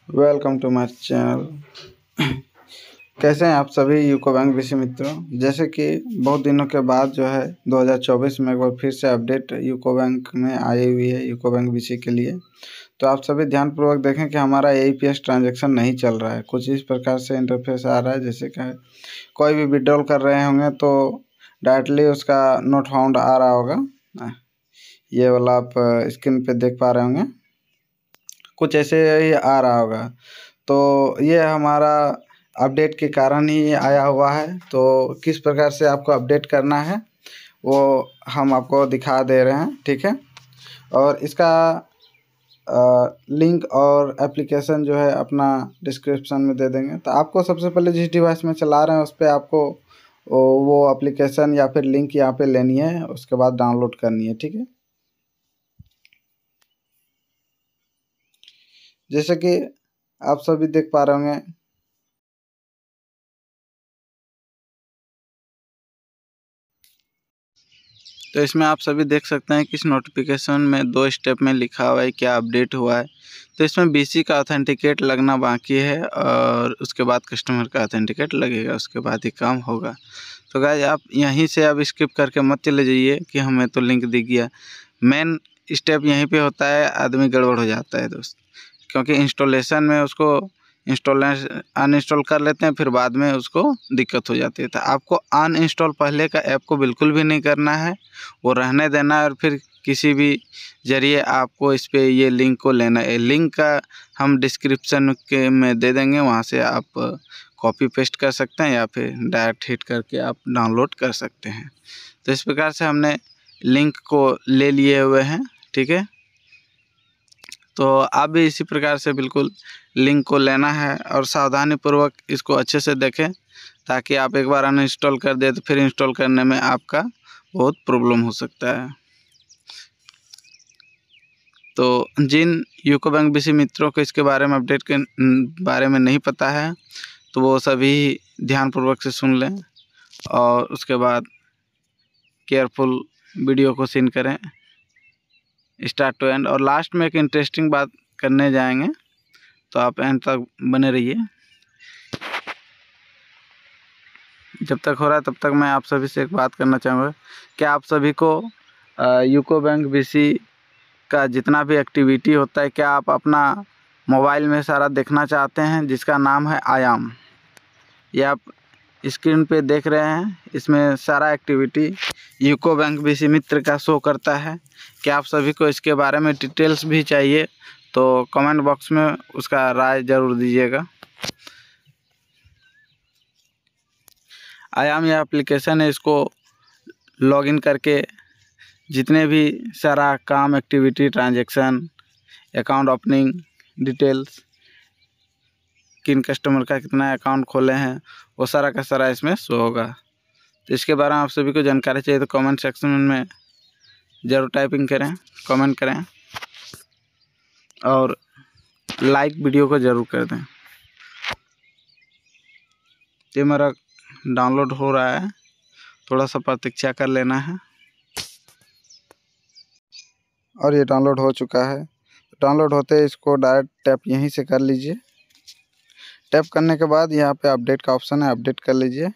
Welcome to my channel. कैसे हैं आप सभी यूको बैंक बीसी मित्रों। जैसे कि बहुत दिनों के बाद जो है 2024 में एक बार फिर से अपडेट यूको बैंक में आई हुई है यूको बैंक बीसी के लिए। तो आप सभी ध्यानपूर्वक देखें कि हमारा एईपीएस ट्रांजैक्शन नहीं चल रहा है। कुछ इस प्रकार से इंटरफेस आ रहा है, जैसे कि कोई भी विड्रॉल कर रहे होंगे तो डायरेक्टली उसका नोट फाउंड आ रहा होगा। ये वाला आप स्क्रीन पे देख पा रहे होंगे, कुछ ऐसे ही आ रहा होगा। तो ये हमारा अपडेट के कारण ही आया हुआ है। तो किस प्रकार से आपको अपडेट करना है वो हम आपको दिखा दे रहे हैं, ठीक है। और इसका लिंक और एप्लीकेशन जो है अपना डिस्क्रिप्शन में दे देंगे। तो आपको सबसे पहले जिस डिवाइस में चला रहे हैं उस पर आपको वो एप्लीकेशन या फिर लिंक यहाँ पे लेनी है, उसके बाद डाउनलोड करनी है, ठीक है। जैसे कि आप सभी देख पा रहे होंगे, तो इसमें आप सभी देख सकते हैं कि इस नोटिफिकेशन में 2 स्टेप में लिखा हुआ है क्या अपडेट हुआ है। तो इसमें बीसी का ऑथेंटिकेट लगना बाकी है और उसके बाद कस्टमर का ऑथेंटिकेट लगेगा, उसके बाद ही काम होगा। तो गाइस आप यहीं से अब स्किप करके मत चले जाइए कि हमें तो लिंक दिख गया। मेन स्टेप यहीं पे होता है, आदमी गड़बड़ हो जाता है दोस्त, क्योंकि इंस्टॉलेशन में उसको अनइंस्टॉल कर लेते हैं, फिर बाद में उसको दिक्कत हो जाती है। तो आपको अनइंस्टॉल पहले का ऐप को बिल्कुल भी नहीं करना है, वो रहने देना है। और फिर किसी भी ज़रिए आपको इस पे ये लिंक को लेना है। लिंक का हम डिस्क्रिप्शन के में दे देंगे, वहाँ से आप कॉपी पेस्ट कर सकते हैं या फिर डायरेक्ट हिट करके आप डाउनलोड कर सकते हैं। तो इस प्रकार से हमने लिंक को ले लिए हुए हैं, ठीक है। तो आप भी इसी प्रकार से बिल्कुल लिंक को लेना है और सावधानीपूर्वक इसको अच्छे से देखें, ताकि आप एक बार अनइंस्टॉल कर दे तो फिर इंस्टॉल करने में आपका बहुत प्रॉब्लम हो सकता है। तो जिन यूको बैंक बीसी मित्रों को इसके बारे में अपडेट के बारे में नहीं पता है, तो वो सभी ध्यानपूर्वक से सुन लें और उसके बाद केयरफुल वीडियो को सीन करें स्टार्ट टू एंड। और लास्ट में एक इंटरेस्टिंग बात करने जाएंगे, तो आप एंड तक बने रहिए। जब तक हो रहा है तब तक मैं आप सभी से एक बात करना चाहूँगा कि आप सभी को यूको बैंक बीसी का जितना भी एक्टिविटी होता है, क्या आप अपना मोबाइल में सारा देखना चाहते हैं, जिसका नाम है आयाम। ये आप स्क्रीन पे देख रहे हैं, इसमें सारा एक्टिविटी यूको बैंक बीसी मित्र का शो करता है। क्या आप सभी को इसके बारे में डिटेल्स भी चाहिए तो कमेंट बॉक्स में उसका राय ज़रूर दीजिएगा। आयाम यह एप्लीकेशन है, इसको लॉगिन करके जितने भी सारा काम, activity, transaction, account opening details, किन कस्टमर का कितना अकाउंट खोले हैं, वो सारा का सारा इसमें शो होगा। तो इसके बारे में आप सभी को जानकारी चाहिए तो कमेंट सेक्शन में ज़रूर टाइपिंग करें, कमेंट करें और लाइक वीडियो को ज़रूर कर दें। ये मेरा डाउनलोड हो रहा है, थोड़ा सा प्रतीक्षा कर लेना है। और ये डाउनलोड हो चुका है। डाउनलोड होते ही इसको डायरेक्ट टैप यहीं से कर लीजिए। टैप करने के बाद यहाँ पे अपडेट का ऑप्शन है, अपडेट कर लीजिए।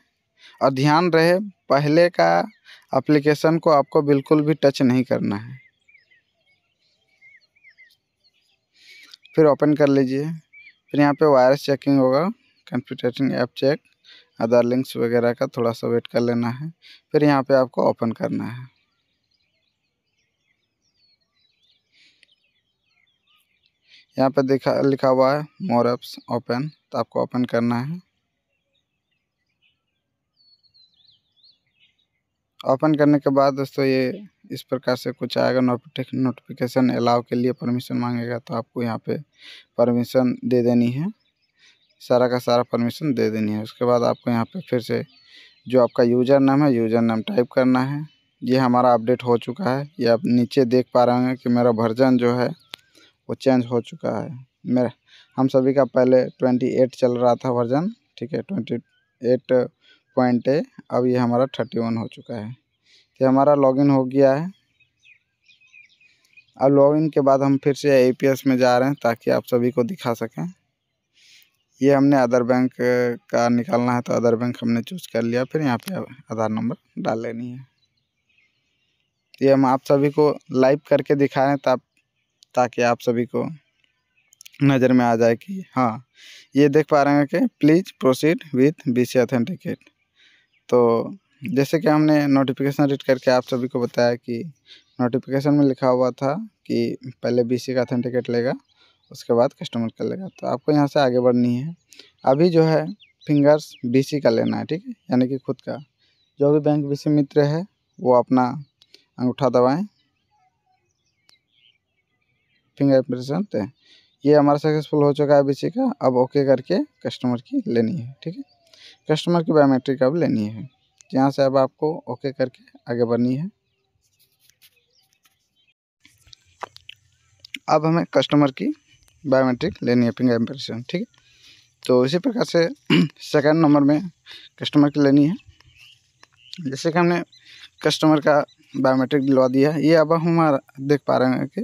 और ध्यान रहे पहले का एप्लीकेशन को आपको बिल्कुल भी टच नहीं करना है। फिर ओपन कर लीजिए। फिर यहाँ पे वायरस चेकिंग होगा, कॉन्फ़िगरेटिंग ऐप चेक, अदर लिंक्स वगैरह का थोड़ा सा वेट कर लेना है। फिर यहाँ पे आपको ओपन करना है। यहाँ पे लिखा हुआ है मोर ऐप्स ओपन, तो आपको ओपन करना है। ओपन करने के बाद दोस्तों ये इस प्रकार से कुछ आएगा, नोटिफिकेशन अलाउ के लिए परमिशन मांगेगा, तो आपको यहाँ पे परमिशन दे देनी है, सारा का सारा परमिशन दे देनी है। उसके बाद आपको यहाँ पे फिर से जो आपका यूज़र नाम है, यूज़र नाम टाइप करना है। ये हमारा अपडेट हो चुका है। ये आप नीचे देख पा रहे होंगे कि मेरा वर्जन जो है वो चेंज हो चुका है। हम सभी का पहले 28 चल रहा था वर्जन, ठीक है, 28.a, अब ये हमारा 31 हो चुका है। तो हमारा लॉगिन हो गया है। अब लॉगिन के बाद हम फिर से एईपीएस में जा रहे हैं ताकि आप सभी को दिखा सकें। ये हमने अदर बैंक का निकालना है तो अदर बैंक हमने चूज कर लिया। फिर यहाँ पे आधार नंबर डाल लेनी है। ये हम आप सभी को लाइव करके दिखाएं ताकि आप सभी को नज़र में आ जाए कि हाँ, ये देख पा रहे हैं कि please proceed with BC authenticate. तो जैसे कि हमने नोटिफिकेशन रीड करके आप सभी को बताया कि नोटिफिकेशन में लिखा हुआ था कि पहले BC का ऑथेंटिकेट लेगा, उसके बाद कस्टमर का लेगा। तो आपको यहाँ से आगे बढ़नी है। अभी जो है फिंगर्स BC का लेना है, ठीक है, यानी कि खुद का। जो भी बैंक BC मित्र है वो अपना अंगूठा दबाएं, फिंगर इम्प्रेशन दें। ये हमारा सक्सेसफुल हो चुका है BC का। अब ओके करके कस्टमर की लेनी है, ठीक है। कस्टमर की बायोमेट्रिक अब लेनी है। यहाँ से अब आपको ओके करके आगे बढ़नी है। अब हमें कस्टमर की बायोमेट्रिक लेनी है, फिंगर इम्प्रेशन, ठीक है। तो इसी प्रकार से सेकंड नंबर में कस्टमर की लेनी है। जैसे कि हमने कस्टमर का बायोमेट्रिक दिलवा दिया है, ये अब हमारा देख पा रहे हैं कि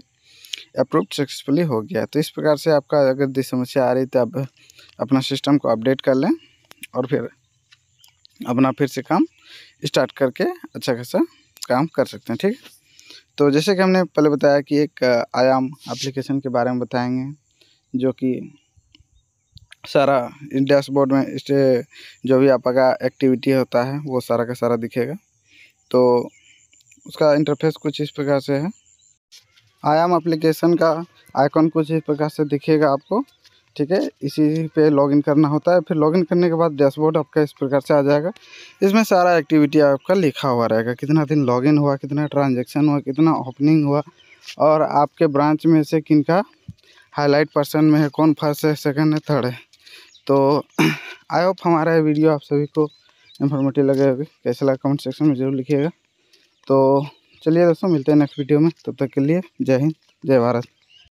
अप्रूव्ड सक्सेसफुली हो गया है। तो इस प्रकार से आपका अगर कोई समस्या आ रही तो आप अपना सिस्टम को अपडेट कर लें और फिर अपना फिर से काम स्टार्ट करके अच्छा खासा काम कर सकते हैं, ठीक है। तो जैसे कि हमने पहले बताया कि एक आयाम एप्लीकेशन के बारे में बताएंगे, जो कि सारा डैशबोर्ड में इस जो भी आपका एक्टिविटी होता है वो सारा का सारा दिखेगा। तो उसका इंटरफेस कुछ इस प्रकार से है। आयाम एप्लीकेशन का आइकॉन कुछ इस प्रकार से दिखेगा आपको, ठीक है। इसी पे लॉगिन करना होता है। फिर लॉगिन करने के बाद डैशबोर्ड आपका इस प्रकार से आ जाएगा। इसमें सारा एक्टिविटी आपका लिखा हुआ रहेगा, कितना दिन लॉगिन हुआ, कितना ट्रांजैक्शन हुआ, कितना ओपनिंग हुआ, और आपके ब्रांच में से किनका हाईलाइट पर्सन में है, कौन फर्स्ट है, सेकंड है, थर्ड है। तो आई होप हमारा ये वीडियो आप सभी को इन्फॉर्मेटिव लगे होगी। कैसा लगा कमेंट सेक्शन में ज़रूर लिखिएगा। तो चलिए दोस्तों, मिलते हैं नेक्स्ट वीडियो में। तब तक के लिए जय हिंद, जय भारत।